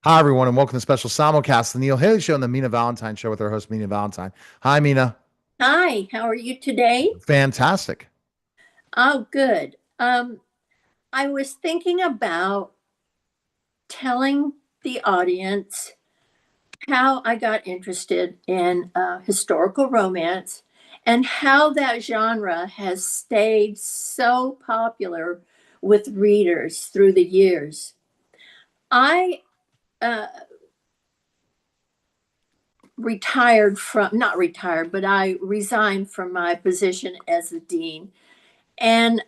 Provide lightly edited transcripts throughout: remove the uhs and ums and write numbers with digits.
Hi, everyone, and welcome to the special simulcast, the Neil Haley Show and the Mina Valentine Show with our host, Mina Valentine. Hi, Mina. Hi, how are you today? Fantastic. Oh, good. I was thinking about telling the audience how I got interested in historical romance and how that genre has stayed so popular with readers through the years. I uh, not retired, but I resigned from my position as the dean and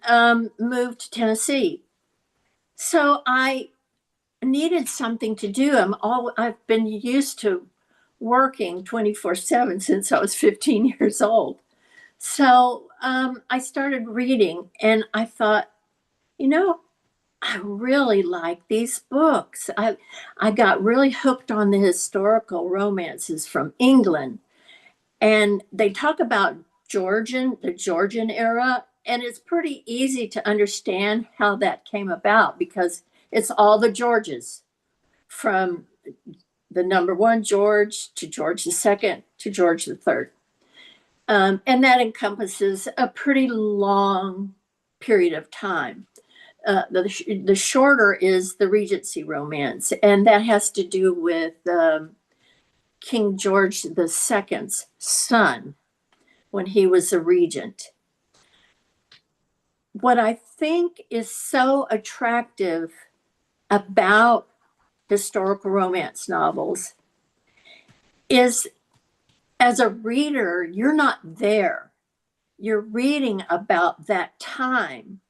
moved to Tennessee. So I needed something to do. I've been used to working 24/7 since I was 15 years old. So I started reading and I thought, you know, I really like these books. I got really hooked on the historical romances from England. And they talk about the Georgian era, and it's pretty easy to understand how that came about because it's all the Georges from the number one George to George the second to George the third. And that encompasses a pretty long period of time. The shorter is the Regency romance, and that has to do with King George the second's son when he was a regent. What I think is so attractive about historical romance novels is as a reader, you're not there. You're reading about that time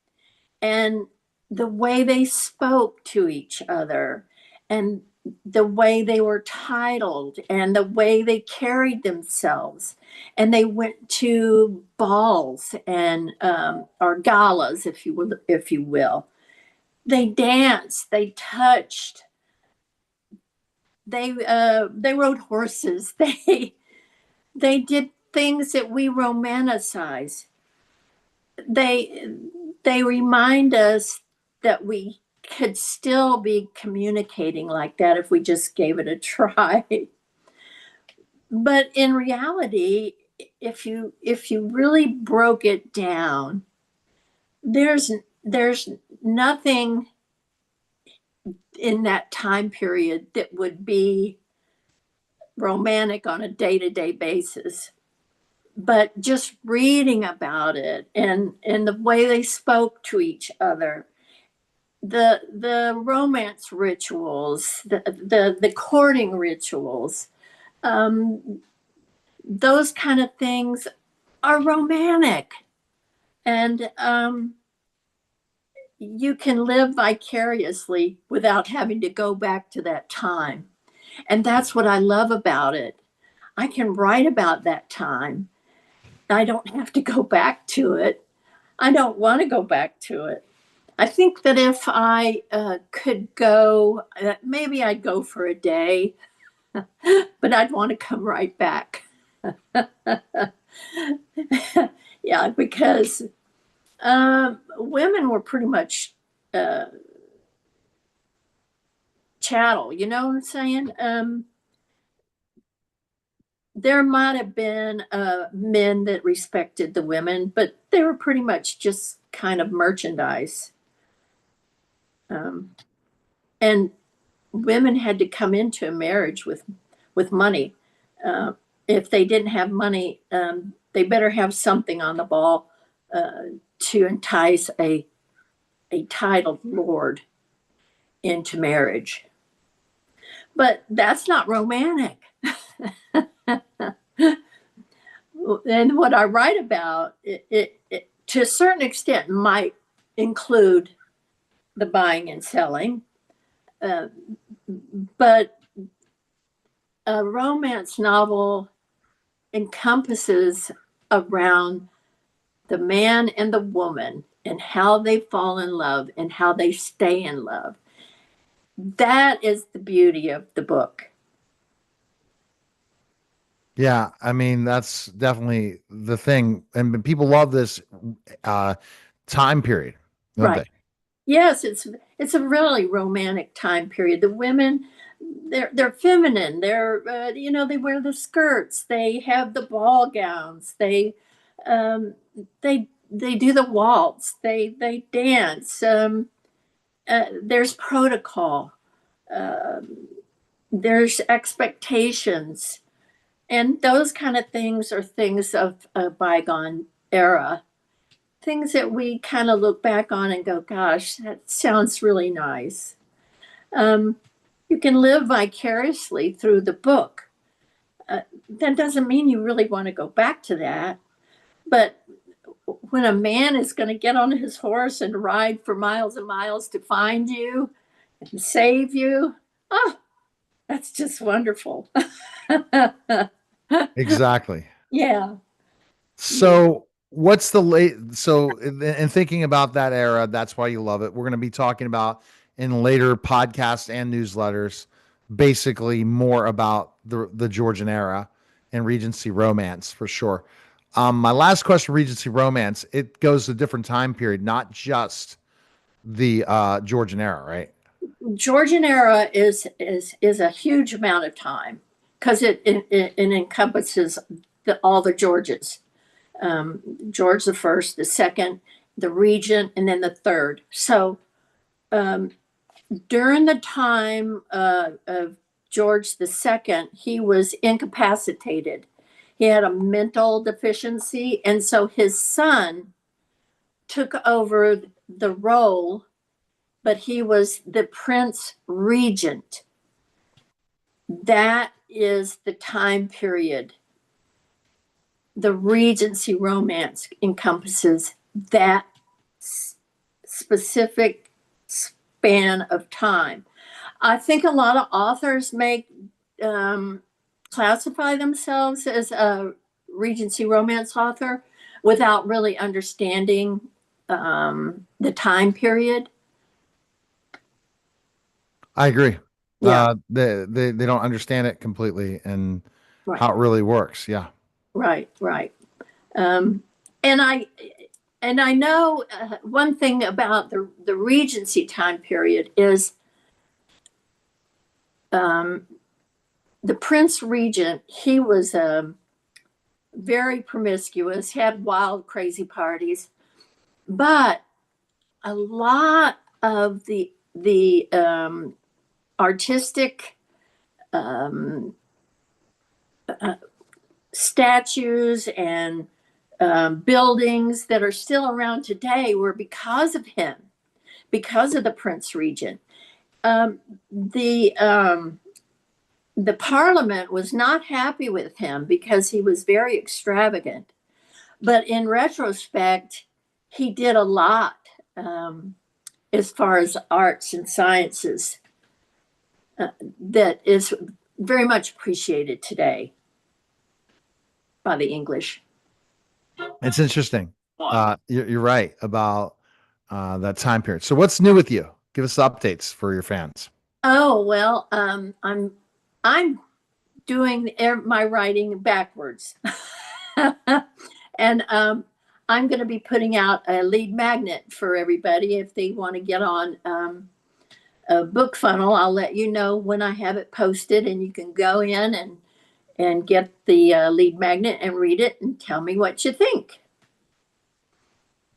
and the way they spoke to each other and the way they were titled and the way they carried themselves. And they went to balls and or galas, if you will. They danced, they touched, they rode horses, they did things that we romanticize. They they remind us that we could still be communicating like that if we just gave it a try. But in reality, if you really broke it down, there's nothing in that time period that would be romantic on a day-to-day basis. But just reading about it and the way they spoke to each other, the romance rituals, the courting rituals, um, those kind of things are romantic, and you can live vicariously without having to go back to that time. And that's what I love about it. I can write about that time. I don't have to go back to it. I don't want to go back to it. I think that if I could go, maybe I'd go for a day, but I'd want to come right back. Yeah, because women were pretty much uh, chattel. You know what I'm saying? There might have been men that respected the women, but they were pretty much just kind of merchandise. Um, and women had to come into a marriage with money. Uh, if they didn't have money, they better have something on the ball to entice a titled lord into marriage. But that's not romantic. And what I write about, it to a certain extent might include the buying and selling, uh, but a romance novel encompasses around the man and the woman and how they fall in love and how they stay in love. That is the beauty of the book. Yeah, I mean, that's definitely the thing. And people love this uh time period, don't Right. they? Yes, it's a really romantic time period. The women, they're feminine. They're they wear the skirts. They have the ball gowns. Um, they do the waltz. They dance. There's protocol. Um, there's expectations, and those kind of things are things of a bygone era. Things that we kind of look back on and go, "Gosh, that sounds really nice." Um, you can live vicariously through the book. That doesn't mean you really want to go back to that. But when a man is going to get on his horse and ride for miles and miles to find you and save you, oh, that's just wonderful. Exactly. Yeah, yeah. So what's the late? So in thinking about that era, that's why you love it. We're going to be talking about in later podcasts and newsletters, basically more about the Georgian era and Regency romance for sure. My last question, Regency romance, it goes to a different time period, not just the Georgian era, right? Georgian era is a huge amount of time because it encompasses all the Georges. George the first, the second, the regent, and then the third. So um, during the time of George the second, he was incapacitated. He had a mental deficiency, and so his son took over the role, but he was the prince regent. That is the time period. The Regency romance encompasses that specific span of time. I think a lot of authors make classify themselves as a Regency romance author without really understanding the time period. I agree. Yeah, They don't understand it completely and right, how it really works. Yeah. right, right. Um, and I know one thing about the Regency time period is um, the Prince Regent. He was very promiscuous, had wild, crazy parties, but a lot of the artistic um, uh, statues and buildings that are still around today were because of him, because of the Prince Regent. Um, the the Parliament was not happy with him because he was very extravagant. But in retrospect, he did a lot as far as arts and sciences that is very much appreciated today by the English. It's interesting. You're right about that time period. So, what's new with you? Give us updates for your fans. Oh well, I'm doing my writing backwards, and I'm going to be putting out a lead magnet for everybody if they want to get on a book funnel. I'll let you know when I have it posted, and you can go in and get the lead magnet and read it and tell me what you think.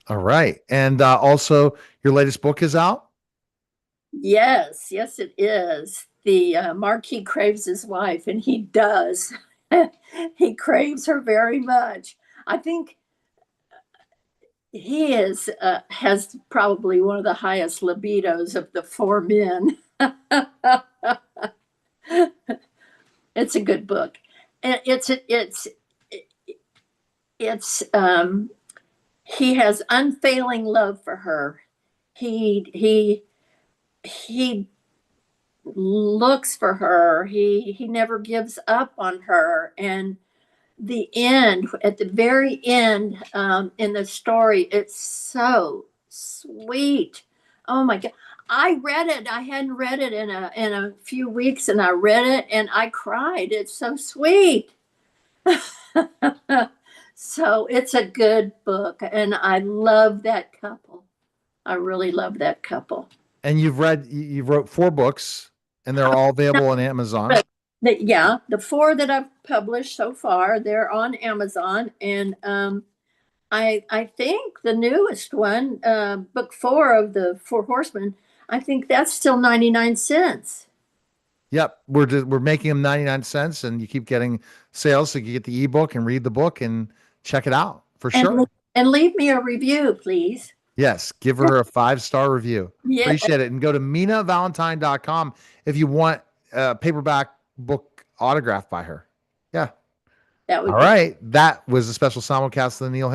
All right, and also your latest book is out. Yes, yes, it is. The Marquis craves his wife, and he does. He craves her very much. I think he is has probably one of the highest libidos of the four men. It's a good book. It's he has unfailing love for her. He looks for her. He never gives up on her. And the end, at the very end, in the story, it's so sweet. Oh my God. I read it. I hadn't read it in a few weeks, and I read it and I cried. It's so sweet. So it's a good book, and I love that couple. I really love that couple. And you've wrote four books, And they're all available on Amazon. But yeah, the four that I've published so far, they're on Amazon, and I think the newest one, book four of the Four Horsemen, I think that's still 99 cents. Yep, we're making them 99 cents, and you keep getting sales, so you get the ebook and read the book and check it out for And sure. leave me a review, please. Yes, give her a 5-star review. Yeah, Appreciate it. And go to minavalentine.com if you want a paperback book autographed by her. Yeah. that All would be right. That was a special simulcast of the Neil